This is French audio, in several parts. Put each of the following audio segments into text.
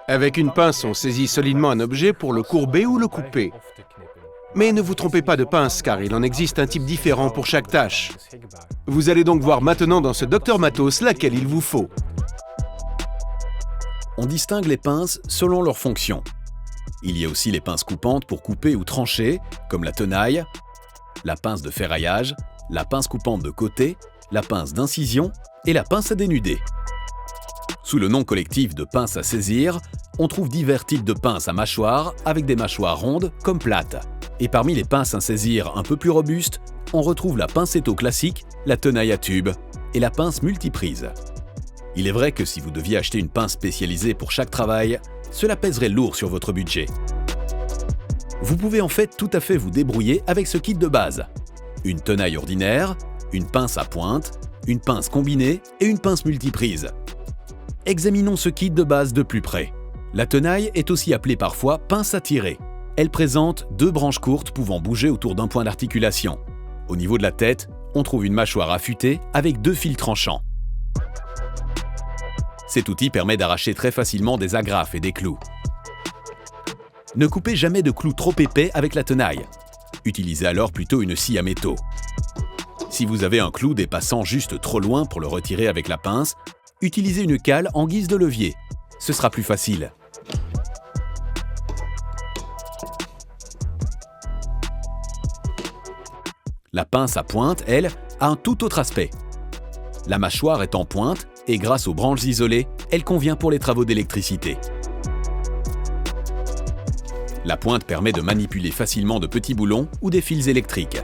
Avec une pince, on saisit solidement un objet pour le courber ou le couper. Mais ne vous trompez pas de pince, car il en existe un type différent pour chaque tâche. Vous allez donc voir maintenant dans ce Dr Matos laquelle il vous faut. On distingue les pinces selon leur fonction. Il y a aussi les pinces coupantes pour couper ou trancher, comme la tenaille, la pince de ferraillage, la pince coupante de côté, la pince d'incision et la pince à dénuder. Sous le nom collectif de pince à saisir, on trouve divers types de pinces à mâchoire avec des mâchoires rondes comme plates. Et parmi les pinces à saisir un peu plus robustes, on retrouve la pincetto classique, la tenaille à tube et la pince multiprise. Il est vrai que si vous deviez acheter une pince spécialisée pour chaque travail, cela pèserait lourd sur votre budget. Vous pouvez en fait tout à fait vous débrouiller avec ce kit de base. Une tenaille ordinaire, une pince à pointe, une pince combinée et une pince multiprise. Examinons ce kit de base de plus près. La tenaille est aussi appelée parfois pince à tirer. Elle présente deux branches courtes pouvant bouger autour d'un point d'articulation. Au niveau de la tête, on trouve une mâchoire affûtée avec deux fils tranchants. Cet outil permet d'arracher très facilement des agrafes et des clous. Ne coupez jamais de clous trop épais avec la tenaille. Utilisez alors plutôt une scie à métaux. Si vous avez un clou dépassant juste trop loin pour le retirer avec la pince, utilisez une cale en guise de levier. Ce sera plus facile. La pince à pointe, elle, a un tout autre aspect. La mâchoire est en pointe et grâce aux branches isolées, elle convient pour les travaux d'électricité. La pointe permet de manipuler facilement de petits boulons ou des fils électriques.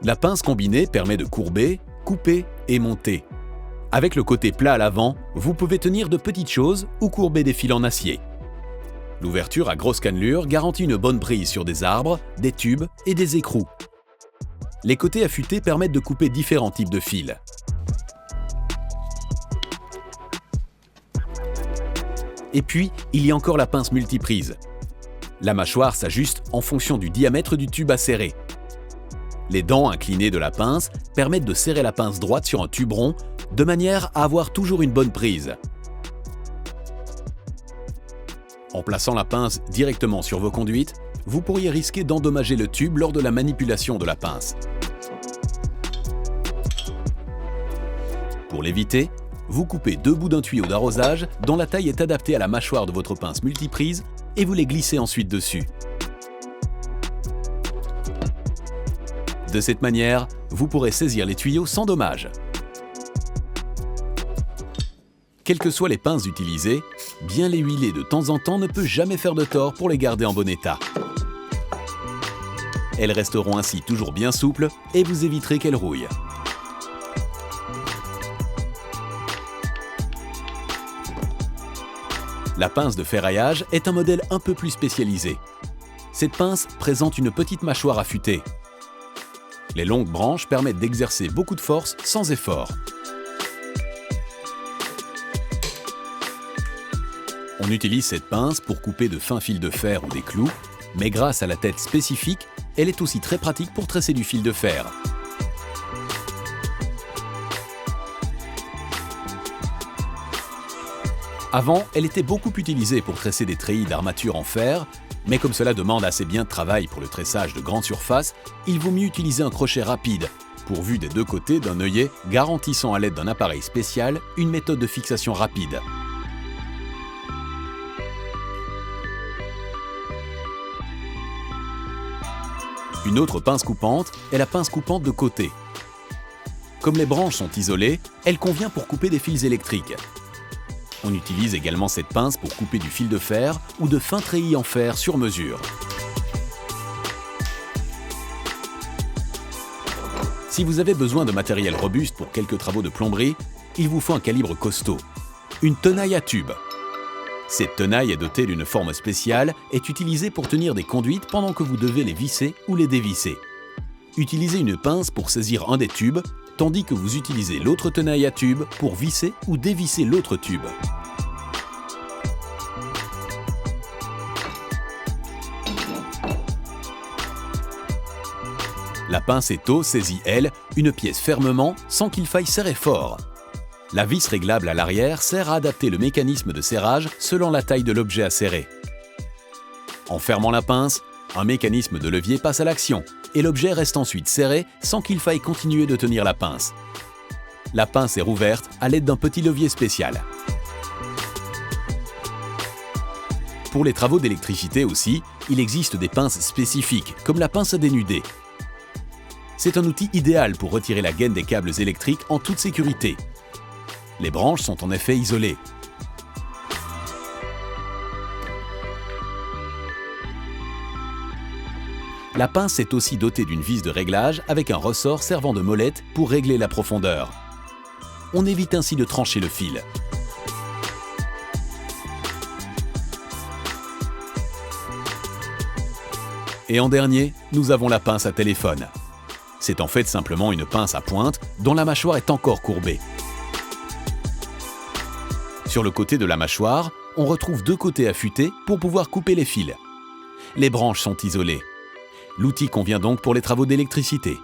La pince combinée permet de courber, couper et monter. Avec le côté plat à l'avant, vous pouvez tenir de petites choses ou courber des fils en acier. L'ouverture à grosse cannelure garantit une bonne prise sur des arbres, des tubes et des écrous. Les côtés affûtés permettent de couper différents types de fils. Et puis, il y a encore la pince multiprise. La mâchoire s'ajuste en fonction du diamètre du tube à serrer. Les dents inclinées de la pince permettent de serrer la pince droite sur un tube rond de manière à avoir toujours une bonne prise. En plaçant la pince directement sur vos conduites, vous pourriez risquer d'endommager le tube lors de la manipulation de la pince. Pour l'éviter, vous coupez deux bouts d'un tuyau d'arrosage dont la taille est adaptée à la mâchoire de votre pince multiprise et vous les glissez ensuite dessus. De cette manière, vous pourrez saisir les tuyaux sans dommage. Quelles que soient les pinces utilisées, bien les huiler de temps en temps ne peut jamais faire de tort pour les garder en bon état. Elles resteront ainsi toujours bien souples et vous éviterez qu'elles rouillent. La pince de ferraillage est un modèle un peu plus spécialisé. Cette pince présente une petite mâchoire affûtée. Les longues branches permettent d'exercer beaucoup de force sans effort. On utilise cette pince pour couper de fins fils de fer ou des clous, mais grâce à la tête spécifique, elle est aussi très pratique pour tresser du fil de fer. Avant, elle était beaucoup utilisée pour tresser des treillis d'armature en fer, mais comme cela demande assez bien de travail pour le tressage de grandes surfaces, il vaut mieux utiliser un crochet rapide, pourvu des deux côtés d'un œillet garantissant à l'aide d'un appareil spécial une méthode de fixation rapide. Une autre pince coupante est la pince coupante de côté. Comme les branches sont isolées, elle convient pour couper des fils électriques. On utilise également cette pince pour couper du fil de fer ou de fins treillis en fer sur mesure. Si vous avez besoin de matériel robuste pour quelques travaux de plomberie, il vous faut un calibre costaud, une tenaille à tube. Cette tenaille est dotée d'une forme spéciale et est utilisée pour tenir des conduites pendant que vous devez les visser ou les dévisser. Utilisez une pince pour saisir un des tubes, tandis que vous utilisez l'autre tenaille à tube pour visser ou dévisser l'autre tube. La pince étau saisit, elle, une pièce fermement sans qu'il faille serrer fort. La vis réglable à l'arrière sert à adapter le mécanisme de serrage selon la taille de l'objet à serrer. En fermant la pince, un mécanisme de levier passe à l'action et l'objet reste ensuite serré sans qu'il faille continuer de tenir la pince. La pince est rouverte à l'aide d'un petit levier spécial. Pour les travaux d'électricité aussi, il existe des pinces spécifiques, comme la pince à dénuder. C'est un outil idéal pour retirer la gaine des câbles électriques en toute sécurité. Les branches sont en effet isolées. La pince est aussi dotée d'une vis de réglage avec un ressort servant de molette pour régler la profondeur. On évite ainsi de trancher le fil. Et en dernier, nous avons la pince à téléphone. C'est en fait simplement une pince à pointe dont la mâchoire est encore courbée. Sur le côté de la mâchoire, on retrouve deux côtés affûtés pour pouvoir couper les fils. Les branches sont isolées. L'outil convient donc pour les travaux d'électricité.